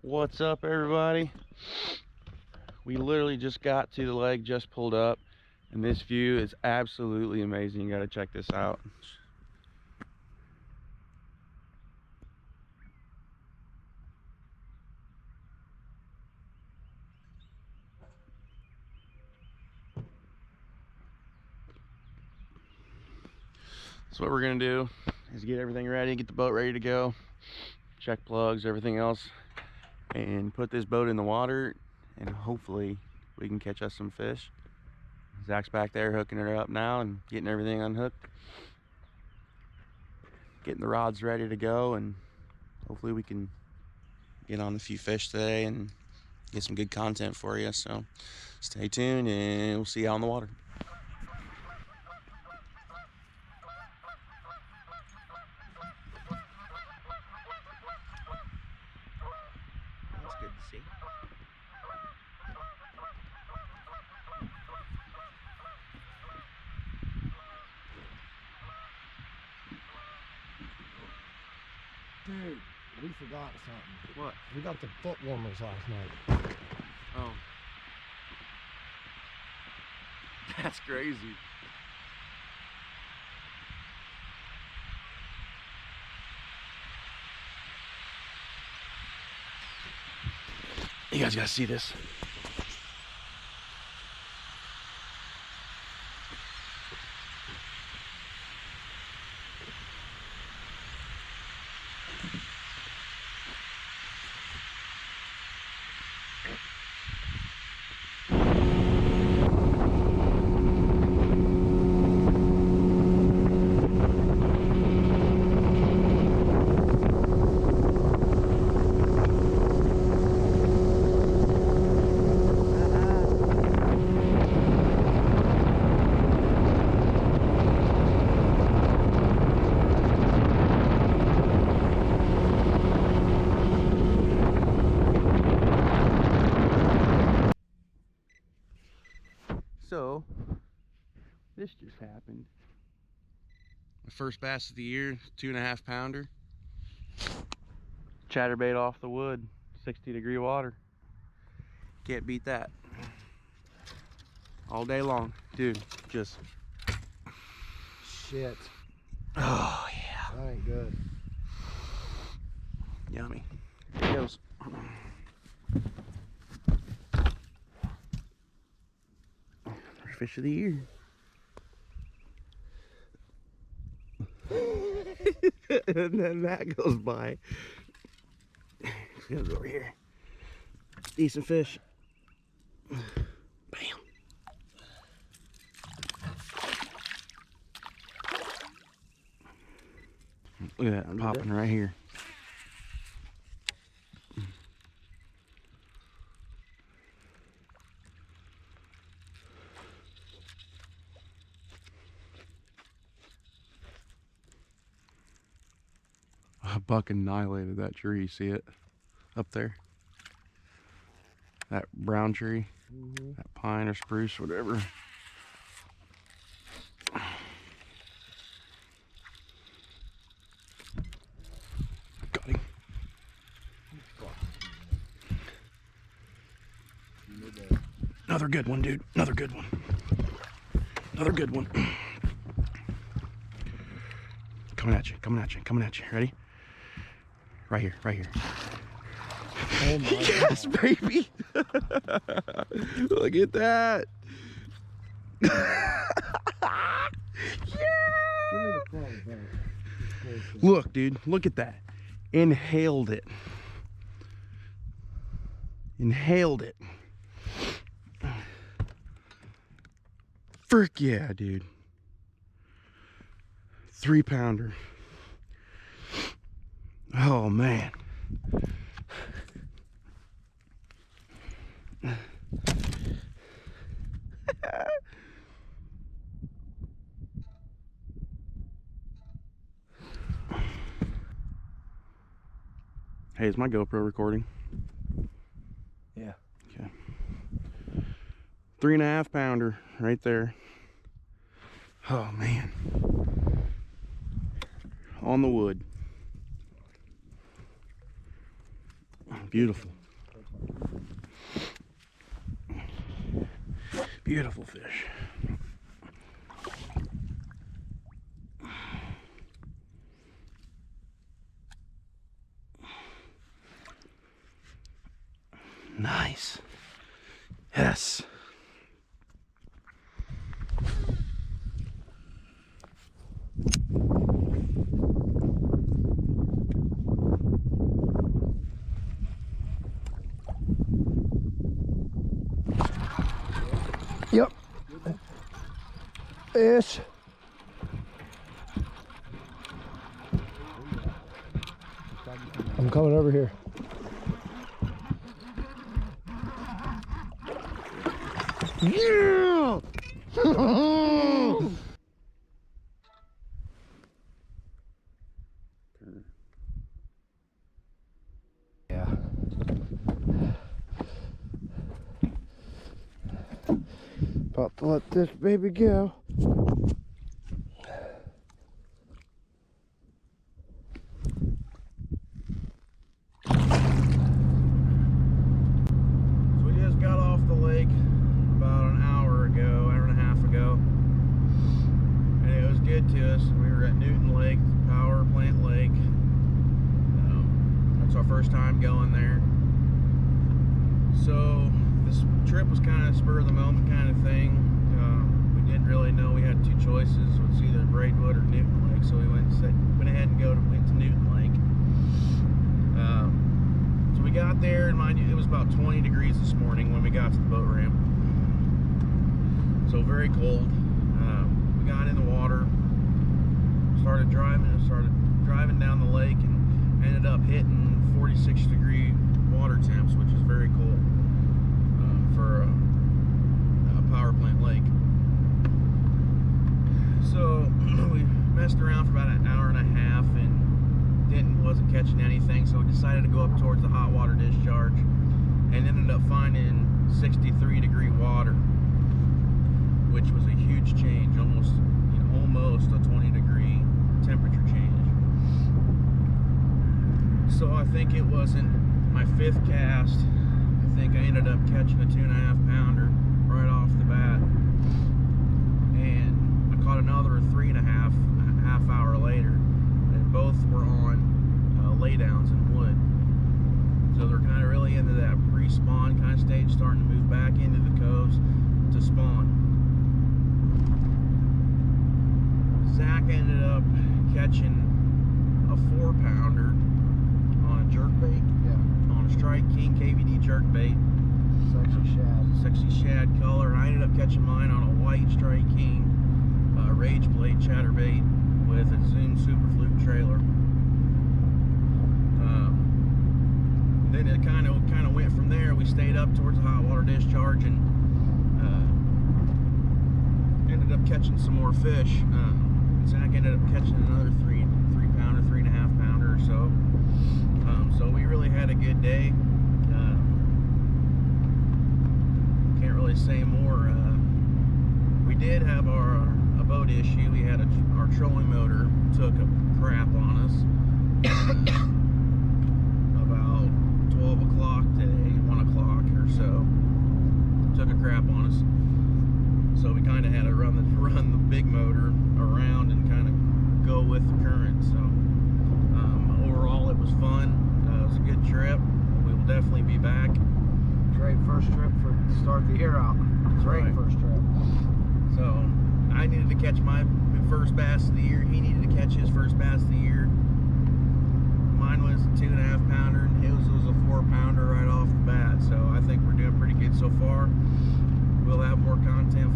What's up, everybody? We literally just got to the lake, just pulled up, and this view is absolutely amazing. You gotta check this out. So what we're gonna do is get everything ready, get the boat ready to go, check plugs, everything else, and put this boat in the water, and hopefully we can catch us some fish. Zach's back there hooking her up now and getting everything unhooked, getting the rods ready to go, and hopefully we can get on a few fish today and get some good content for you. So stay tuned and we'll see you out on the water. That's good to see. Dude, we forgot something. What? We got the foot warmers last night. Oh. That's crazy. You guys gotta see this. So, this just happened. My first bass of the year, 2.5 pounder. Chatterbait off the wood, 60-degree water. Can't beat that. All day long, dude. Just. Shit. Oh yeah. That ain't good. Yummy. Here it goes. First fish of the year. And then that goes by. Goes over here. Decent fish. Bam. Look at that, popping right here. A buck annihilated that tree. See it up there? That brown tree, that pine or spruce, whatever. Got him. Another good one, dude. Another good one. Another good one. Coming at you, coming at you, coming at you. Ready? Right here, right here. Oh my Yes, God. baby. Look at that. Give me the phone, man. Look, dude, look at that. Inhaled it. Inhaled it. Frick yeah, dude. 3 pounder. Oh man. Hey, is my GoPro recording? Yeah. Okay. 3.5 pounder right there. Oh man. On the wood. Beautiful. Beautiful fish. Nice. Yes. Yep. Ish. I'm coming over here. Yeah! Yeah. About to let this baby go. So we just got off the lake about an hour and a half ago, and it was good to us. We were at Newton Lake, Power Plant Lake. That's our first time going there. So this trip was kind of spur of the moment kind of thing. We didn't really know we had two choices. It's either Braidwood or Newton Lake, so we went ahead and went to Newton Lake. So we got there, and mind you, it was about 20 degrees this morning when we got to the boat ramp. So very cold. We got in the water, started driving down the lake, and ended up hitting 46-degree water temps, which is very cool for a power plant lake. So we messed around for about an hour and a half and wasn't catching anything, so we decided to go up towards the hot water discharge and ended up finding 63-degree water, which was a huge change, almost a 20-degree temperature change. So I think it wasn't my fifth cast. I think I ended up catching a 2.5 pounder right off the bat, and I caught another 3.5 a half hour later, and both were on laydowns in wood. So they're kind of really into that pre-spawn kind of stage, starting to move back into the coves to spawn. Zach ended up catching a 4-pounder on a jerkbait. Yeah. On a Strike King KVD jerkbait. Sexy shad color. I ended up catching mine on a white Strike King Rage Blade chatterbait with a Zoom Super Fluke trailer. Then it kind of went from there. We stayed up towards the hot water discharge and ended up catching some more fish. Zach ended up catching another 3-pounder, 3.5 pounder or so. So we really had a good day. Can't really say more. We did have a boat issue. We had our trolling motor took a crap on us. About 12 o'clock today, 1 o'clock or so, took a crap on us. So we kind of had to run the big motor around and kind of go with the current. So overall, it was fun. It was a good trip. We will definitely be back. Great first trip to start the year out. Great first trip. So I needed to catch my first bass of the year. He needed to catch his first bass of the year. Mine was a 2.5 pounder, and his was a 4-pounder right off the bat. So I think we're doing pretty good so far. We'll have more content